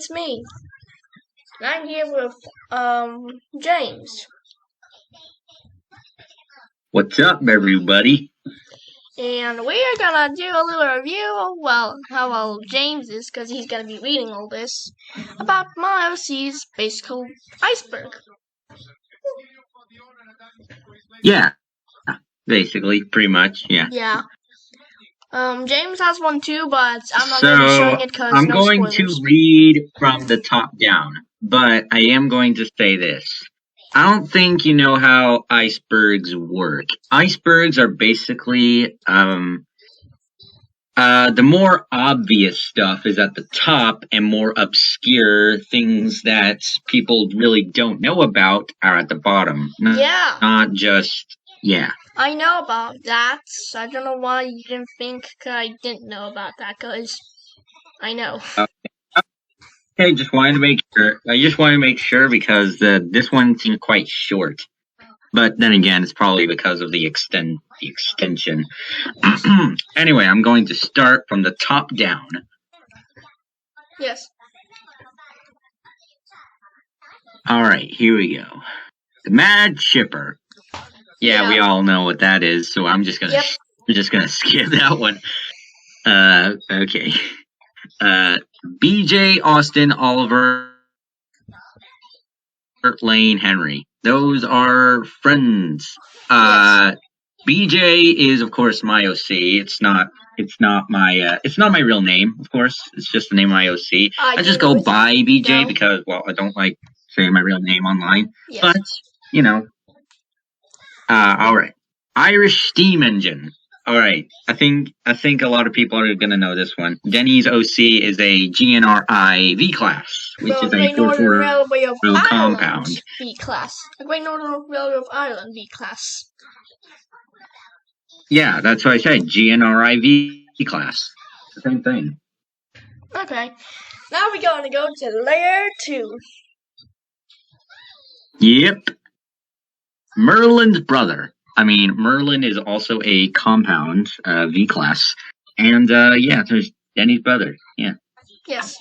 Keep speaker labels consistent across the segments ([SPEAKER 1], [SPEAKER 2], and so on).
[SPEAKER 1] it's me. I'm here with James.
[SPEAKER 2] What's up, everybody?
[SPEAKER 1] And we are gonna do a little review of, well, how well James is, because he's gonna be reading all this, about my OC's base called Iceberg.
[SPEAKER 2] Yeah, basically, pretty much, yeah.
[SPEAKER 1] Yeah. James has one too, but I'm not gonna be showing it because
[SPEAKER 2] I'm
[SPEAKER 1] no
[SPEAKER 2] going
[SPEAKER 1] spoilers.
[SPEAKER 2] to read from the top down, but I am going to say this. I don't think you know how icebergs work. Icebergs are basically, the more obvious stuff is at the top, and more obscure things that people really don't know about are at the bottom.
[SPEAKER 1] Yeah.
[SPEAKER 2] Not just, yeah.
[SPEAKER 1] I know about that. I don't know why you didn't think I didn't know about that, because I know.
[SPEAKER 2] Okay, just wanted to make sure. I just wanted to make sure because this one seemed quite short. But then again, it's probably because of the extension. Anyway, I'm going to start from the top down.
[SPEAKER 1] Yes.
[SPEAKER 2] Alright, here we go. The Mad Shipper. Yeah, we all know what that is, so I'm just gonna skip that one. Okay. BJ, Austin, Oliver, Lane, Henry. Those are friends. BJ is, of course, my OC. It's not my real name, of course. It's just the name of my OC. I just go by BJ because, well, I don't like saying my real name online. Yes. But, you know. Alright. Irish Steam Engine. Alright. I think a lot of people are gonna know this one. Denny's OC is a GNRI V-Class, which is a 4-4 compound.
[SPEAKER 1] V-Class. A Great Northern Railway of Ireland V-Class.
[SPEAKER 2] Yeah, that's what I said. GNRI V-Class. The same thing.
[SPEAKER 1] Okay. Now we're going to go to layer 2.
[SPEAKER 2] Yep. Merlin's brother. I mean, Merlin is also a compound V-Class. And, yeah, there's Denny's brother. Yeah.
[SPEAKER 1] Yes.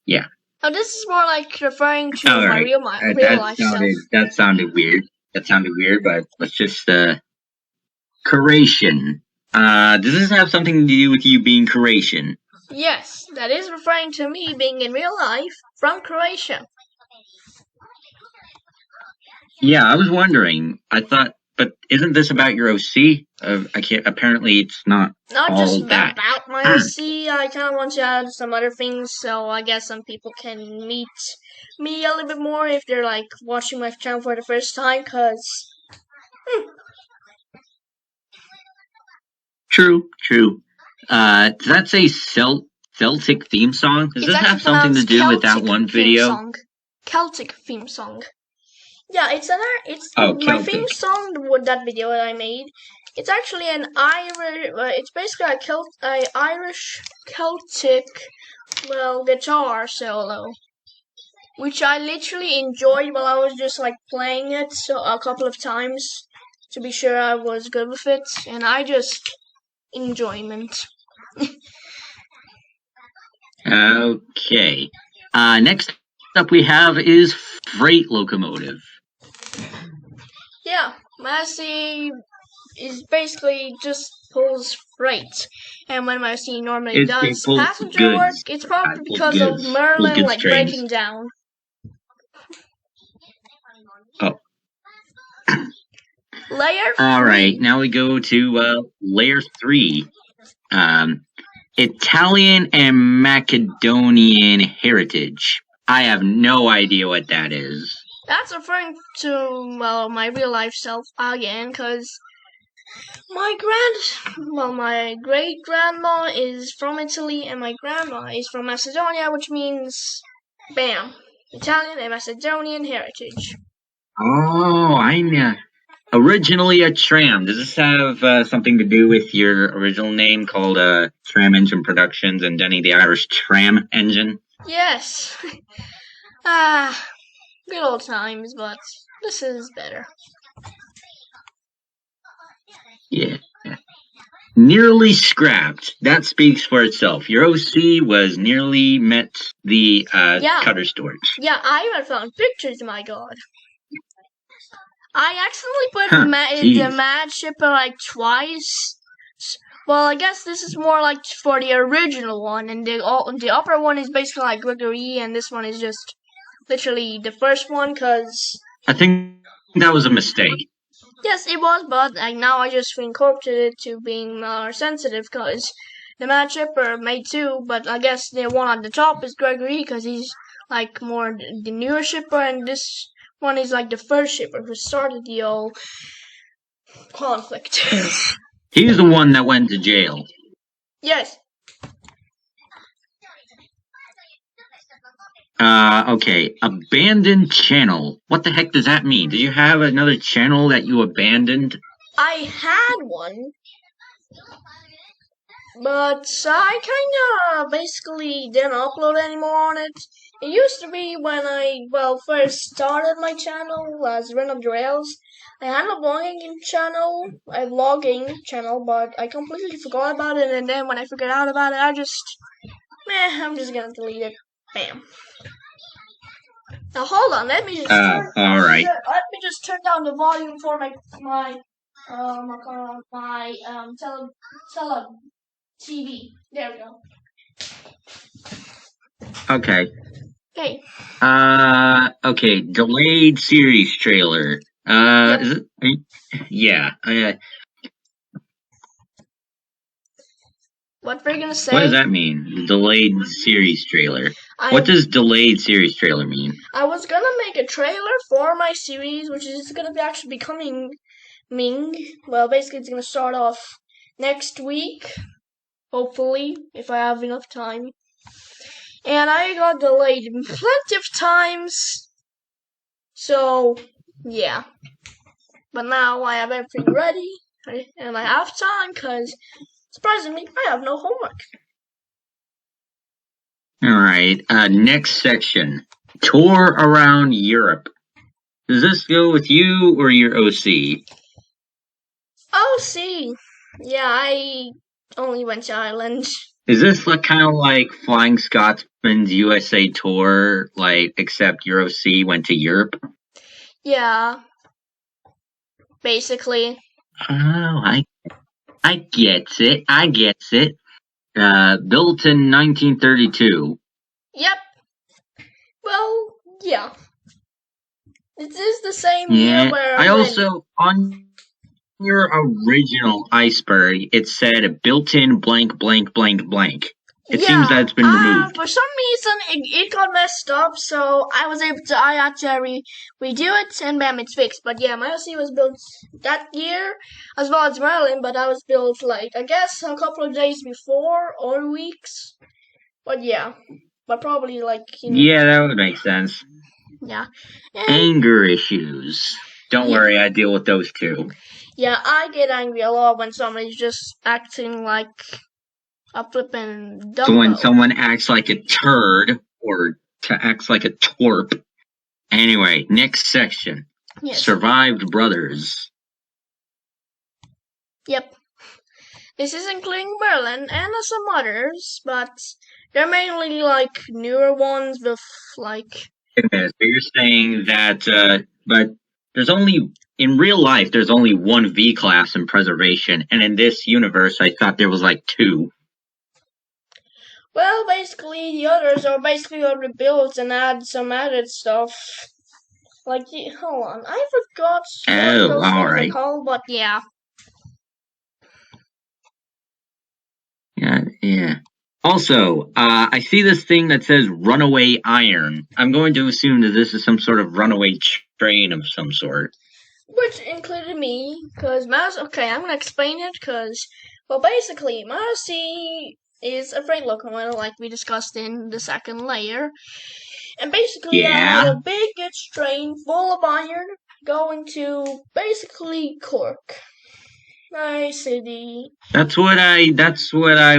[SPEAKER 2] Yeah.
[SPEAKER 1] Oh, this is more like referring to my real life self.
[SPEAKER 2] That sounded weird. But let's just, Croatian. Does this have something to do with you being Croatian?
[SPEAKER 1] Yes, that is referring to me being in real life from Croatia.
[SPEAKER 2] Yeah, I was wondering. I thought, but isn't this about your OC? Apparently, it's not.
[SPEAKER 1] Not
[SPEAKER 2] all
[SPEAKER 1] just
[SPEAKER 2] that.
[SPEAKER 1] About my OC. I kind of want to add some other things, so I guess some people can meet me a little bit more if they're like watching my channel for the first time. Cause.
[SPEAKER 2] True. Does that say Celtic theme song? Does this have something to do with that one video?
[SPEAKER 1] Celtic theme song. Yeah, my theme song with that video that I made. It's actually an Irish. It's basically a Irish Celtic, well, guitar solo, which I literally enjoyed while I was just like playing it a couple of times to be sure I was good with it, and I just enjoyment.
[SPEAKER 2] Okay. Next up we have is freight locomotive.
[SPEAKER 1] Yeah, Massey is basically just pulls freight, and when Massey normally does passenger work, it's probably because of Merlin like breaking down.
[SPEAKER 2] Oh.
[SPEAKER 1] Layer 3.
[SPEAKER 2] Alright, now we go to layer 3. Italian and Macedonian heritage. I have no idea what that is.
[SPEAKER 1] That's referring to, well, my real life self again, because my great grandma is from Italy and my grandma is from Macedonia, which means, bam, Italian and Macedonian heritage.
[SPEAKER 2] Oh, I know. Originally a tram. Does this have something to do with your original name called Tram Engine Productions and Denny the Irish Tram Engine?
[SPEAKER 1] Yes. Good old times, but this is better.
[SPEAKER 2] Yeah. nearly scrapped. That speaks for itself. Your OC was nearly met the Cutter's torch.
[SPEAKER 1] Yeah, I even found pictures, my god. I accidentally put the Mad Shipper like twice. Well, I guess this is more like for the original one, and the upper one is basically like Gregory, and this one is just literally the first one, cause
[SPEAKER 2] I think that was a mistake.
[SPEAKER 1] Yes, it was, but like now I just incorporated it to being more sensitive, cause the Mad Shipper made two, but I guess the one on the top is Gregory, cause he's like more the newer shipper, and this one is like the first shipper who started the whole conflict.
[SPEAKER 2] He's the one that went to jail.
[SPEAKER 1] Yes.
[SPEAKER 2] Okay. Abandoned channel. What the heck does that mean? Did you have another channel that you abandoned?
[SPEAKER 1] I had one, but I kinda basically didn't upload anymore on it. It used to be when I, first started my channel as Random Rails. I had a vlogging channel, but I completely forgot about it, and then when I figured out about it, I'm just gonna delete it. Bam. Now hold on, let me just turn down the volume for my TV. There we go.
[SPEAKER 2] Okay.
[SPEAKER 1] Okay.
[SPEAKER 2] Okay. Delayed series trailer.
[SPEAKER 1] Yep.
[SPEAKER 2] Is it? Yeah.
[SPEAKER 1] What we're gonna say?
[SPEAKER 2] What does that mean? Delayed series trailer. What does delayed series trailer mean?
[SPEAKER 1] I was gonna make a trailer for my series, which is gonna be coming. Well, basically, it's gonna start off next week, hopefully, if I have enough time. And I got delayed plenty of times, so yeah. But now I have everything ready, and I have time, because surprisingly, I have no homework.
[SPEAKER 2] Alright, next section. Tour around Europe. Does this go with you or your OC?
[SPEAKER 1] OC. Yeah, I only went to Ireland.
[SPEAKER 2] Is this kind of like Flying Scotsman's USA tour, except your OC went to Europe?
[SPEAKER 1] Yeah. Basically.
[SPEAKER 2] Oh, I gets it. Built in 1932.
[SPEAKER 1] Yep. Well, yeah. It is the same year where
[SPEAKER 2] I also, on your original Iceberg, it said built-in blank, blank, blank, blank. It seems that it's been removed.
[SPEAKER 1] For some reason, it got messed up, so I had to redo it, and bam, it's fixed. But yeah, my OC was built that year, as well as Merlin, but I was built, I guess, a couple of days before, or weeks. But yeah, but probably,
[SPEAKER 2] Yeah, that would make sense.
[SPEAKER 1] Yeah.
[SPEAKER 2] Anger issues. Don't worry, I deal with those too.
[SPEAKER 1] Yeah, I get angry a lot when somebody's just acting like a flippin' dumbo.
[SPEAKER 2] So when someone acts like a turd, or acts like a twerp. Anyway, next section. Yes. Survived Brothers.
[SPEAKER 1] Yep. This is including Berlin and some others, but they're mainly newer ones with
[SPEAKER 2] So you're saying that, but there's only, in real life, there's only one V-class in Preservation, and in this universe, I thought there was two.
[SPEAKER 1] Well, basically, the others are basically rebuilt and add some added stuff. Hold on, I forgot what those things are called, but yeah.
[SPEAKER 2] Yeah. Also, I see this thing that says runaway iron. I'm going to assume that this is some sort of runaway train of some sort.
[SPEAKER 1] Which included me, because okay, I'm going to explain it, because, basically, Mousy is a freight locomotive, like we discussed in the second layer. And basically, I had a big train full of iron going to, basically, Cork. Nice city.
[SPEAKER 2] That's what I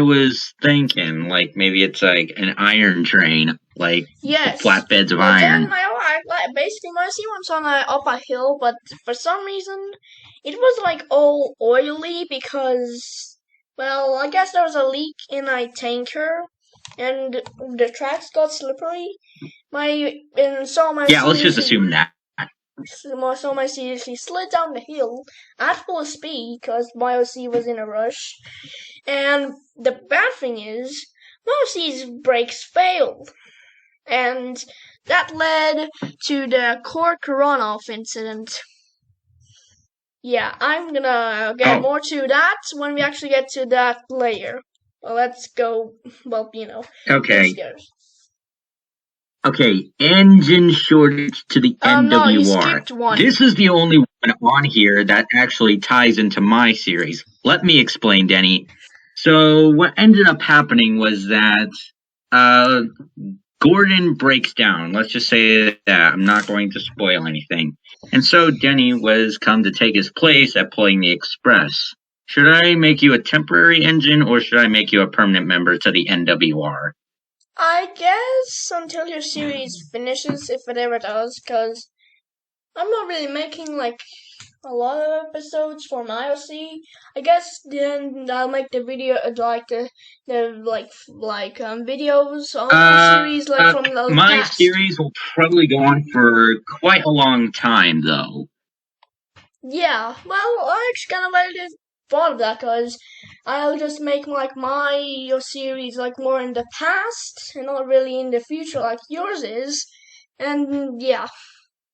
[SPEAKER 2] was thinking. Maybe it's an iron train,
[SPEAKER 1] yes,
[SPEAKER 2] flatbeds of iron.
[SPEAKER 1] Then basically my sea one's on up a hill, but for some reason it was all oily because Well, I guess there was a leak in a tanker, and the tracks got slippery. Let's
[SPEAKER 2] just assume that.
[SPEAKER 1] So my CDC slid down the hill at full speed because my OC was in a rush. And the bad thing is, my OC's brakes failed. And that led to the cork runoff incident. Yeah, I'm gonna get more to that when we actually get to that layer. Well, let's go,
[SPEAKER 2] Okay. Okay, engine shortage to the NWR.
[SPEAKER 1] No, you skipped one.
[SPEAKER 2] This is the only one on here that actually ties into my series. Let me explain, Denny. So what ended up happening was that Gordon breaks down. Let's just say that. I'm not going to spoil anything. And so Denny was come to take his place at pulling the Express. Should I make you a temporary engine or should I make you a permanent member to the NWR?
[SPEAKER 1] I guess until your series finishes, if it ever does, because I'm not really making like a lot of episodes for my OC. I guess then I'll make the video like the videos on my series like from the
[SPEAKER 2] my
[SPEAKER 1] past.
[SPEAKER 2] series will probably go on for quite a long time though.
[SPEAKER 1] Yeah, well, I actually kind of like thought of that because I'll just make like my series like more in the past and not really in the future like yours is, and yeah,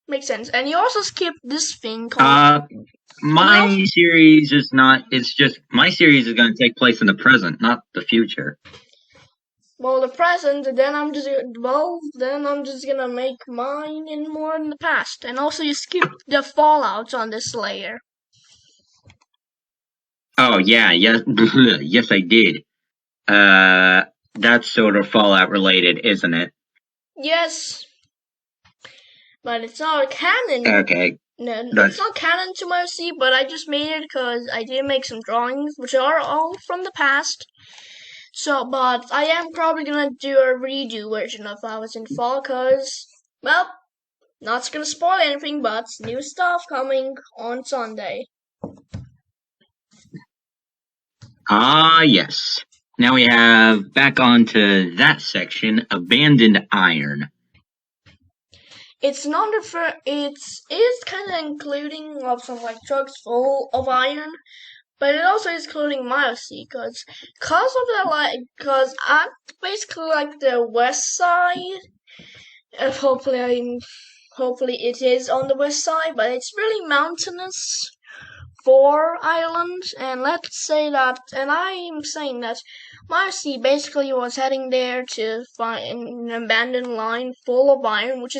[SPEAKER 1] makes sense. And you also skipped this thing called.
[SPEAKER 2] My series is not. It's just my series is going to take place in the present, not the future.
[SPEAKER 1] Well, the present. Then I'm just gonna make mine in more in the past. And also, you skipped the fallouts on this layer.
[SPEAKER 2] Oh yeah, yes, yes, I did. That's sort of Fallout related, isn't it?
[SPEAKER 1] Yes, but it's not canon.
[SPEAKER 2] Okay.
[SPEAKER 1] No, it's not canon to my OC, but I just made it because I did make some drawings, which are all from the past. So, but I am probably gonna do a redo version of I Was in Fall, cause, well, not gonna spoil anything, but new stuff coming on Sunday.
[SPEAKER 2] Ah, yes. Now we have back onto that section, Abandoned Iron.
[SPEAKER 1] It's not it's kind of including some like trucks full of iron, but it also is including my OC cause of the cause I'm basically like the west side. Hopefully it is on the west side, but it's really mountainous for Ireland, and let's say that, and I'm saying that Marcy basically was heading there to find an abandoned line full of iron, which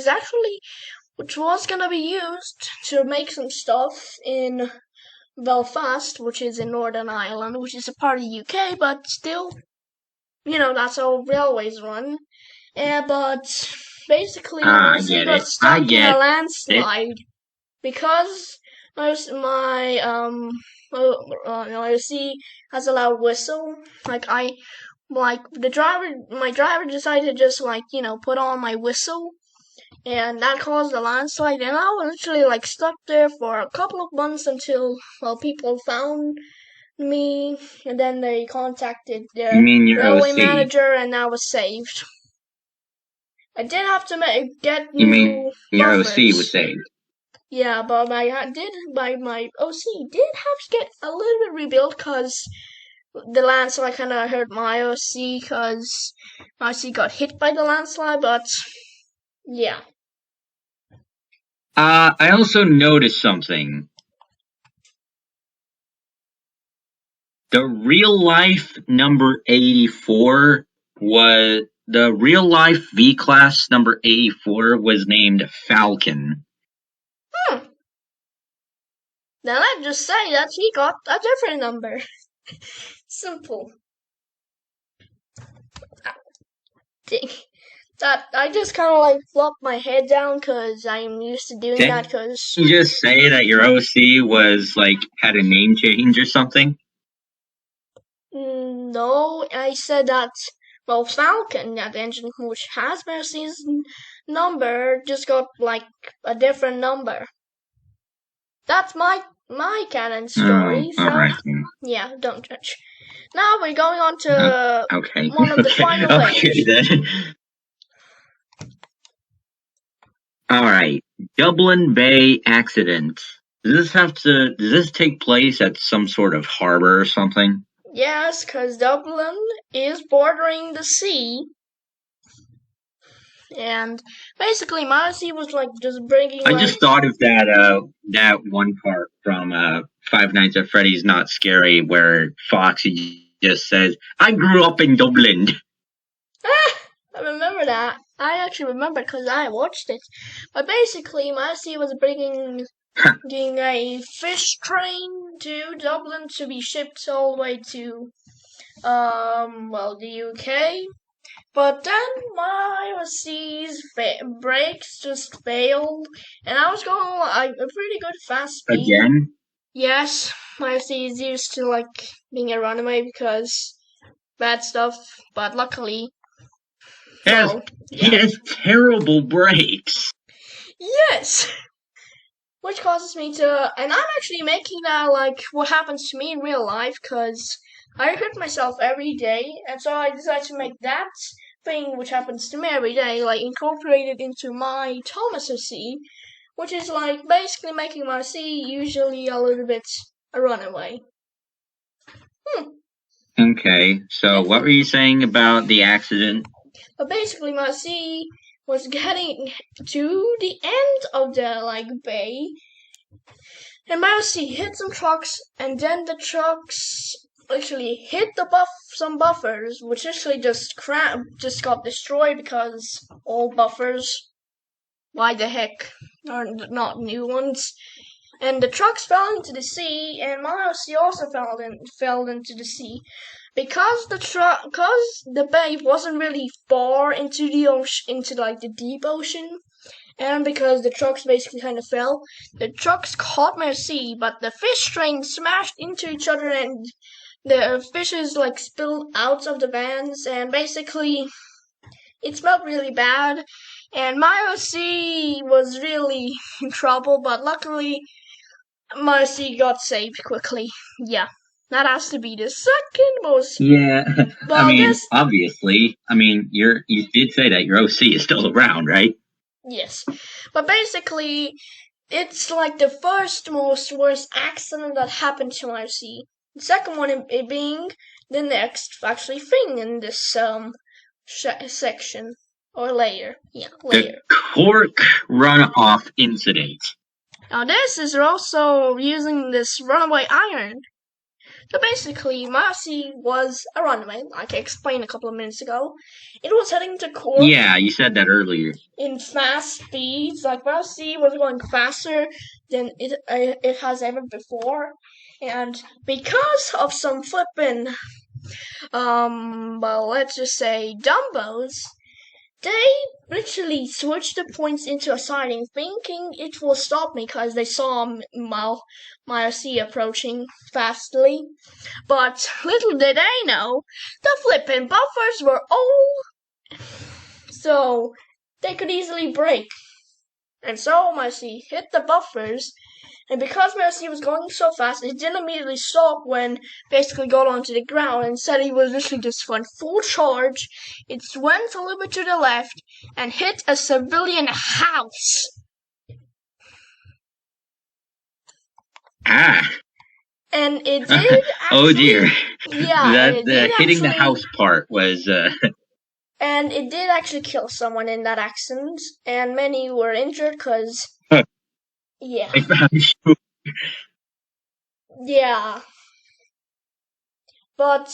[SPEAKER 1] was gonna be used to make some stuff in Belfast, which is in Northern Ireland, which is a part of the UK, but still, that's how railways run. But basically, Marcy got stuck in a landslide because my OC has a loud whistle. My driver decided to just put on my whistle, and that caused a landslide. And I was literally stuck there for a couple of months until people found me, and then they contacted the railway manager, and I was saved. I did have to get new
[SPEAKER 2] your
[SPEAKER 1] buffers.
[SPEAKER 2] OC was saved?
[SPEAKER 1] Yeah, but my OC did have to get a little bit rebuilt because the landslide kind of hurt my OC because my OC got hit by the landslide. But yeah.
[SPEAKER 2] I also noticed something. The real life number 84 was the real life V-Class number 84 was named Falcon.
[SPEAKER 1] Now let's just say that he got a different number. Simple. That I just kind of flopped my head down because I'm used to doing that. Because
[SPEAKER 2] you just say that your OC was had a name change or something.
[SPEAKER 1] No, I said that. Well, Falcon, that engine which has my OC's number, just got a different number. That's my canon story. So
[SPEAKER 2] right.
[SPEAKER 1] yeah, don't judge. Now we're going on to one of the final layers.
[SPEAKER 2] Then. Alright. Dublin Bay accident. Does this take place at some sort of harbor or something?
[SPEAKER 1] Yes, because Dublin is bordering the sea. And basically, Marcy was like just bringing.
[SPEAKER 2] I just thought of that one part from Five Nights at Freddy's Not Scary where Foxy just says, "I grew up in Dublin."
[SPEAKER 1] I remember that. I actually remember because I watched it. But basically, Marcy was bringing a fish train to Dublin to be shipped all the way to the UK. But then my overseas brakes just failed, and I was going a pretty good fast speed.
[SPEAKER 2] Again?
[SPEAKER 1] Yes, my overseas used to like being a runaway because bad stuff, but luckily.
[SPEAKER 2] He has terrible brakes.
[SPEAKER 1] Yes! Which causes me to, and I'm actually making that like what happens to me in real life, because I hurt myself every day, and so I decided to make that thing which happens to me every day, like incorporated into my Thomas OC, which is like basically making my C usually a little bit a runaway.
[SPEAKER 2] Okay, so what were you saying about the accident?
[SPEAKER 1] But basically my C was getting to the end of the bay, and my OC hit some trucks, and then the trucks actually hit some buffers, which actually just got destroyed because old buffers, why the heck are not new ones? And the trucks fell into the sea, and my OC also fell into the sea because the bay wasn't really far into the ocean, into like the deep ocean. And because the trucks basically kind of fell, the trucks caught my sea, but the fish train smashed into each other, and the fishes like spilled out of the vans, and basically it smelled really bad, and my OC was really in trouble, but luckily my OC got saved quickly. Yeah. That has to be the second most.
[SPEAKER 2] Yeah, obviously. You did say that your OC is still around, right?
[SPEAKER 1] Yes, but basically, it's like the first most worst accident that happened to my OC. The second one it being the next actually thing in this section or layer. Yeah, layer.
[SPEAKER 2] The cork runoff incident.
[SPEAKER 1] Now this is also using this runaway iron. So basically, Marcy was a runaway, like I explained a couple of minutes ago. It was heading to Cork.
[SPEAKER 2] Yeah, you said that earlier.
[SPEAKER 1] In fast speeds, like Marcy was going faster than it has ever before, and because of some flippin', let's just say Dumbos, they literally switched the points into a siding, thinking it will stop me because they saw my OC approaching fastly. But little did they know, the flippin' buffers were all so they could easily break. And so my OC hit the buffers, and because my OC was going so fast, it didn't immediately stop when basically got onto the ground. Instead, he was literally just went full charge. It went a little bit to the left and hit a civilian house. And it did actually,
[SPEAKER 2] oh dear.
[SPEAKER 1] Yeah.
[SPEAKER 2] Hitting the house part was...
[SPEAKER 1] And it did actually kill someone in that accident, and many were injured because... Yeah. Yeah. But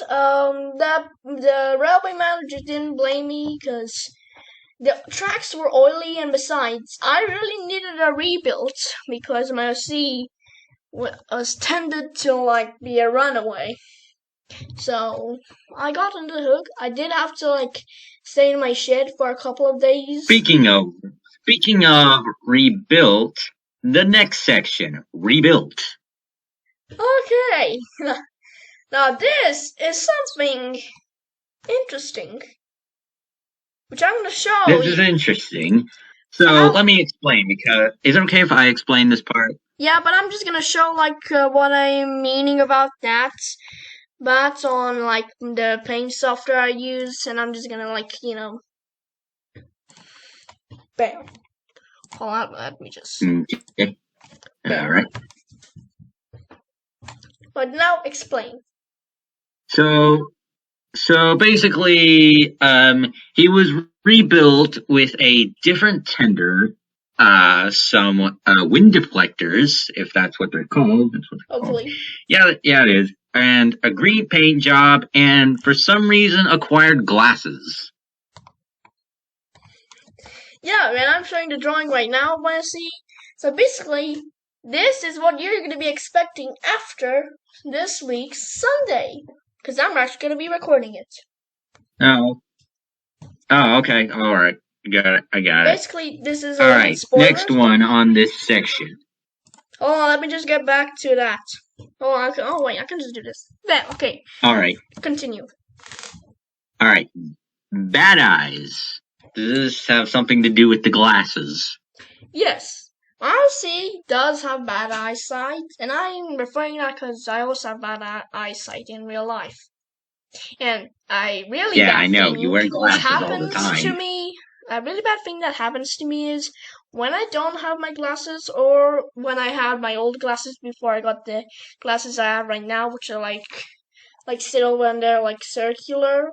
[SPEAKER 1] the railway manager didn't blame me because the tracks were oily, and besides, I really needed a rebuild because my OC was tended to be a runaway. So I got into the hook. I did have to stay in my shed for a couple of days.
[SPEAKER 2] Speaking of rebuilt, the next section, rebuilt.
[SPEAKER 1] Okay. Now this is something interesting, which I'm going to show you.
[SPEAKER 2] This is interesting. So let me explain, because is it okay if I explain this part?
[SPEAKER 1] Yeah, but I'm just going to show what I'm meaning about that. bats on like the paint software I use, and I'm just gonna bam. Hold on, let me just.
[SPEAKER 2] Okay. All right.
[SPEAKER 1] But now explain.
[SPEAKER 2] So basically, he was rebuilt with a different tender, some wind deflectors, if that's what they're called. That's what they're
[SPEAKER 1] Hopefully.
[SPEAKER 2] called. Yeah, it is. And a green paint job, and for some reason acquired glasses.
[SPEAKER 1] Yeah, and I'm showing the drawing right now, see. So basically, this is what you're going to be expecting after this week's Sunday, because I'm actually going to be recording it.
[SPEAKER 2] Oh, okay. All right. I got it.
[SPEAKER 1] Basically, this is
[SPEAKER 2] all right. Next one on this section.
[SPEAKER 1] Hold on, let me just get back to that. Oh, wait, I can just do this. There, okay.
[SPEAKER 2] All right.
[SPEAKER 1] Continue.
[SPEAKER 2] All right. Bad eyes. Does this have something to do with the glasses?
[SPEAKER 1] Yes. RC does have bad eyesight, and I'm referring to that because I also have bad eyesight in real life. And a really bad
[SPEAKER 2] I know.
[SPEAKER 1] thing
[SPEAKER 2] you wear glasses
[SPEAKER 1] happens
[SPEAKER 2] all the time.
[SPEAKER 1] to me. A really bad thing that happens to me is when I don't have my glasses, or when I had my old glasses before I got the glasses I have right now, which are like silver and they're like circular.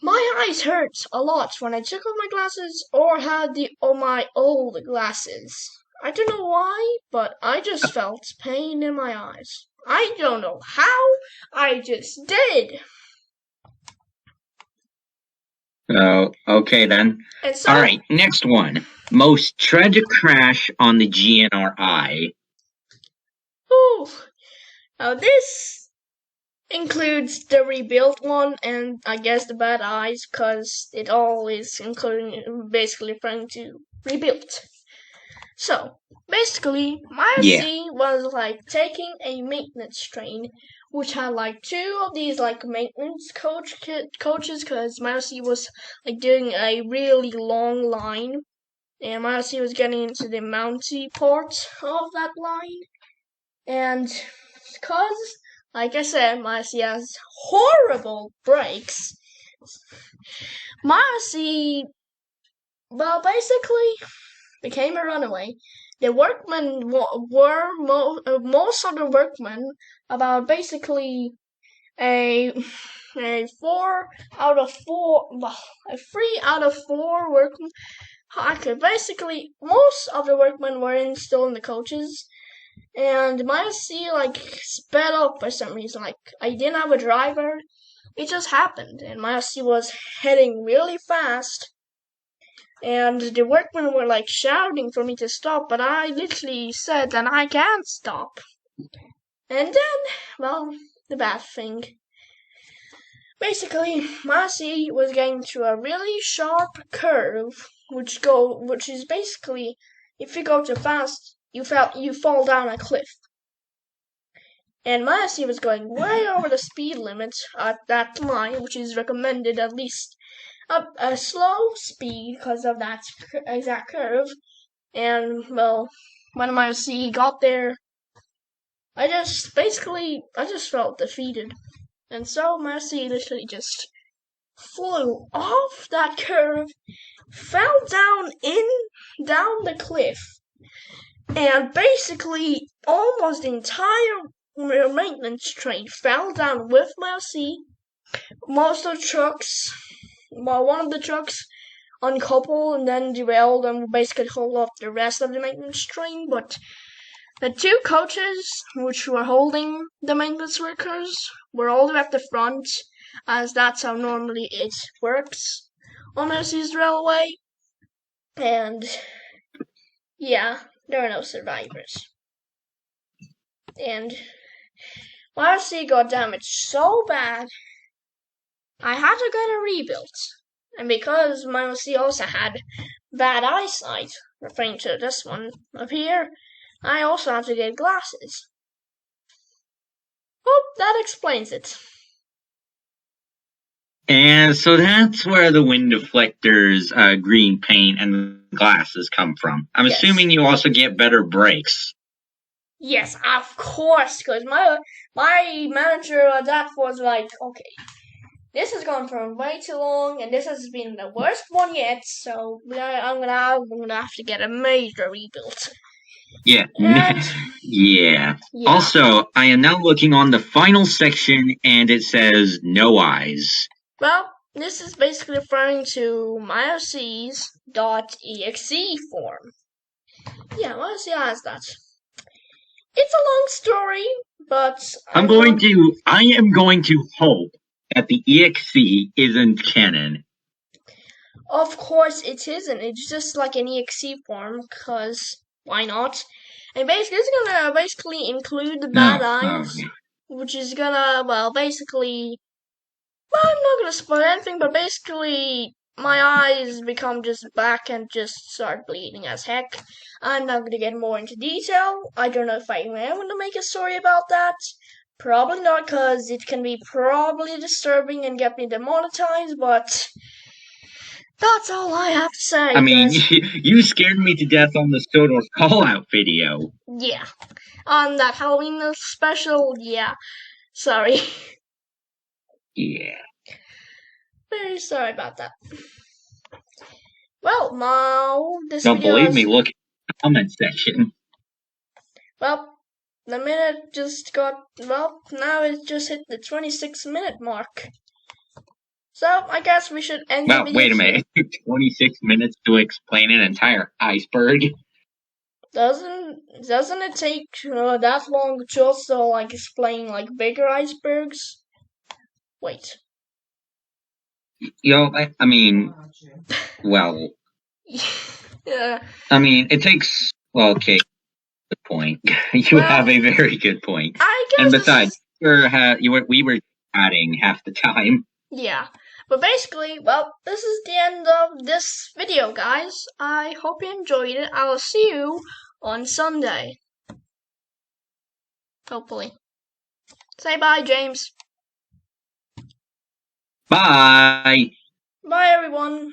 [SPEAKER 1] My eyes hurt a lot when I took off my glasses or had my old glasses. I don't know why, but I just felt pain in my eyes. I don't know how, I just did.
[SPEAKER 2] Oh, okay then. All right, next one. Most tragic crash on the GNRI.
[SPEAKER 1] Ooh. Now this includes the rebuilt one and I guess the bad eyes, because it all is including basically referring to rebuilt. So basically, my C was like taking a maintenance train, which had like two of these like maintenance coaches, because my C was like doing a really long line, and my C was getting into the mounty part of that line, and because, like I said, my C has horrible brakes. My C, well, basically became a runaway. The workmen were most of the workmen, about basically a 4 out of 4, well, a 3 out of 4 workmen. Basically, most of the workmen were still in the coaches, and my C like sped up for some reason. Like I didn't have a driver, it just happened, and my C was heading really fast. And the workmen were like shouting for me to stop, but I literally said that I can't stop. And then, well, the bad thing. Basically, Marcy was going through a really sharp curve, which is basically, if you go too fast, you fall down a cliff. And Marcy was going way over the speed limit at that line, which is recommended at least a slow speed because of that exact curve. And well, when my C got there, I just felt defeated, and so my C literally just flew off that curve, fell down the cliff, and basically almost the entire maintenance train fell down with my C. Most of the trucks, well, one of the trucks uncoupled and then derailed and basically hold off the rest of the maintenance train, but the two coaches which were holding the maintenance workers were all the way at the front, as that's how normally it works on Mercy's railway. And yeah, there are no survivors. And Marcy got damaged so bad, I had to get a rebuilt. And because my OC also had bad eyesight, referring to this one up here, I also had to get glasses. Oh, that explains it.
[SPEAKER 2] And so that's where the wind deflectors, green paint, and glasses come from. I'm assuming you also get better brakes.
[SPEAKER 1] Yes, of course, because my manager that was like, okay, this has gone for way too long, and this has been the worst one yet. So I'm gonna have to get a major rebuild.
[SPEAKER 2] Yeah.
[SPEAKER 1] And,
[SPEAKER 2] yeah. Also, I am now looking on the final section, and it says no eyes.
[SPEAKER 1] Well, this is basically referring to myoc's .exe form. Yeah, myoc has that. It's a long story, but
[SPEAKER 2] I am going to hope that the exe isn't canon.
[SPEAKER 1] Of course it isn't. It's just like an exe form, because why not? And basically, it's gonna basically include the bad eyes, which is gonna, well, basically, well, I'm not gonna spoil anything, but basically, my eyes become just black and just start bleeding as heck. I'm not gonna get more into detail. I don't know if I am gonna make a story about that. Probably not, because it can be probably disturbing and get me demonetized, but that's all I have to say.
[SPEAKER 2] I mean, you scared me to death on the Sodor call-out video.
[SPEAKER 1] Yeah. On that Halloween special, yeah. Sorry.
[SPEAKER 2] Yeah.
[SPEAKER 1] Very sorry about that. Well, now this
[SPEAKER 2] Don't
[SPEAKER 1] video
[SPEAKER 2] believe me, look at the comment section.
[SPEAKER 1] Well, the minute just got, well, now it just hit the 26-minute mark. So, I guess we should end the video.
[SPEAKER 2] Wait a minute. It took 26 minutes to explain an entire iceberg.
[SPEAKER 1] Doesn't it take that long to also, like, explain, like, bigger icebergs? Wait.
[SPEAKER 2] I mean, well...
[SPEAKER 1] yeah.
[SPEAKER 2] I mean, it takes... Well, okay. Good point. You have a very good point.
[SPEAKER 1] I guess.
[SPEAKER 2] And besides, we were chatting half the time.
[SPEAKER 1] Yeah. But basically, well, this is the end of this video, guys. I hope you enjoyed it. I will see you on Sunday. Hopefully. Say bye, James.
[SPEAKER 2] Bye.
[SPEAKER 1] Bye, everyone.